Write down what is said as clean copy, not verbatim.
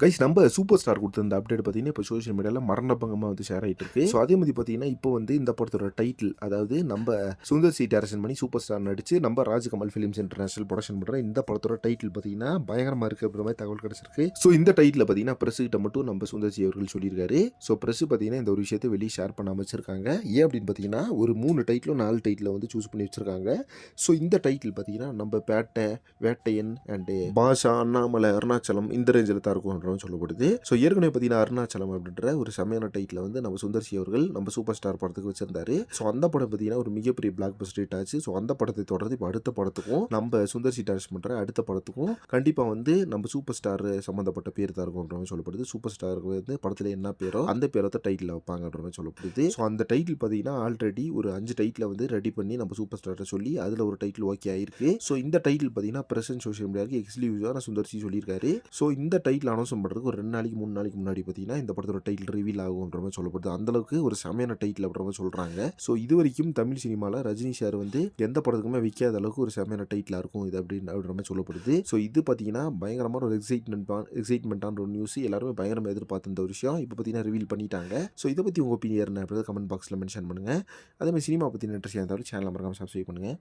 Guys நம்ம super star கொடுத்த இந்த அப்டேட் பார்த்தீங்கன்னா இப்போ சோஷியல் மீடியாவில் மரணபங்கமாக வந்து ஷேர் ஆகிட்டு இருக்கு. ஸோ அதே மாதிரி பார்த்தீங்கன்னா இப்போ வந்து இந்த படத்தோட டைட்டில், அதாவது நம்ம சுந்தர் சி டைரக்ஷன் பண்ணி சூப்பர் ஸ்டார் நடிச்சு நம்ம ராஜ்கமல் ஃபிலிம்ஸ் இன்டர்நேஷனல் ப்ரொடக்ஷன் பண்ணுற இந்த படத்தோட டைட்டில் பார்த்தீங்கன்னா பயங்கரமாக இருக்குது அப்படின்ற மாதிரி தகவல் கிடச்சிருக்கு. ஸோ இந்த டைட்டில் பார்த்தீங்கன்னா ப்ரெஸ் கிட்ட மட்டும் நம்ம சுந்தர் சி அவர்கள் சொல்லியிருக்காரு. ஸோ ப்ரெஸ் பார்த்தீங்கன்னா இந்த ஒரு விஷயத்தை வெளியே ஷேர் பண்ணாமல் வச்சிருக்காங்க. ஏன் அப்படின்னு பார்த்தீங்கன்னா ஒரு 3 டைட்டிலும் 4 டைட்டில் வந்து சூஸ் பண்ணி வச்சிருக்காங்க. ஸோ இந்த டைட்டில் பார்த்தீங்கன்னா நம்ம பேட்டை, வேட்டையன் அண்டு பாஷா, அண்ணாமலை, அருணாச்சலம் இந்த ரேஞ்சில் தான் இருக்கும் சொல்லப்படுது. ஸோ ஏற்கனவே பார்த்தீங்கன்னா அருணாச்சலம் அப்படின்ற ஒரு செமையான டைட்டில் வந்து நம்ம சுந்தர்சி அவர்கள் நம்ம சூப்பர் ஸ்டார் படத்துக்கு வச்சிருந்தாரு. ஸோ அந்த படம் பார்த்தீங்கன்னா ஒரு மிகப்பெரிய பிளாக் பஸ்டர் ஹிட் ஆச்சு. ஸோ அந்த படத்தை தொடர்ந்து இப்போ அடுத்த படத்துக்கும் நம்ம சுந்தர்சி டைரக்ட் பண்ணுற அடுத்த படத்துக்கும் கண்டிப்பாக வந்து நம்ம சூப்பர் ஸ்டார் சம்மந்தப்பட்ட பேர் தான் இருக்கும் சொல்லப்படுது. சூப்பர் ஸ்டாருக்கு வந்து படத்தில் என்ன பேரோ அந்த பேரை தான் டைட்டில் வைப்பாங்கன்ற மாதிரி சொல்லப்படுது. ஸோ அந்த டைட்டில் பார்த்தீங்கன்னா ஆல்ரெடி ஒரு 5 டைட்டில் வந்து ரெடி பண்ணி நம்ம சூப்பர் ஸ்டாரை சொல்லி அதில் ஒரு டைட்டில் ஓகே ஆயிருக்கு. ஸோ இந்த டைட்டில் பார்த்தீங்கன்னா பிரசன்ட் சோஷியல் மீடியாவுக்கு எக்ஸ்க்ளூசிவாக சுந்தர்சி சொல்லியிருக்காரு. ஸோ இந்த டைட்டில் அனௌன்ஸ் பண்ணுறதுக்கு ஒரு 2 நாளைக்கு 3 நாளைக்கு முன்னாடி பார்த்தீங்கன்னா இந்த படத்தோட டைட்டில் ரிவீல் ஆகுன்ற மாதிரி சொல்லப்படுது. அந்தளவுக்கு ஒரு செமையான டைட்டில் அப்படின்ற மாதிரி சொல்கிறாங்க. ஸோ இது வரைக்கும் தமிழ் சினிமாவில் ரஜினி சார் வந்து எந்த படத்துக்குமே விற்காத அளவுக்கு ஒரு செமையான டைட்டிலாக இருக்கும் இது அப்படின்ற மாதிரி சொல்லப்படுது. ஸோ இது பார்த்தீங்கன்னா பயங்கரமான ஒரு எக்ஸைட்மெண்ட்டான ஒரு நியூஸ். எல்லாருமே பயங்கரமாக எதிர்பார்த்த இந்த விஷயம் இப்போ பார்த்தீங்கன்னா ரிவீல் பண்ணிட்டாங்க. ஸோ இதை பற்றி உங்கள் ஒப்பீனியன் என்ன அப்படின்றத கமெண்ட் பாக்ஸில் மென்ஷன் பண்ணுங்கள். அதேமாதிரி சினிமா பற்றி இன்ட்ரெஸ்ட் இருந்தாலும் சேனலை மறக்காம சப்ஸ்கிரைப் பண்ணுங்கள்.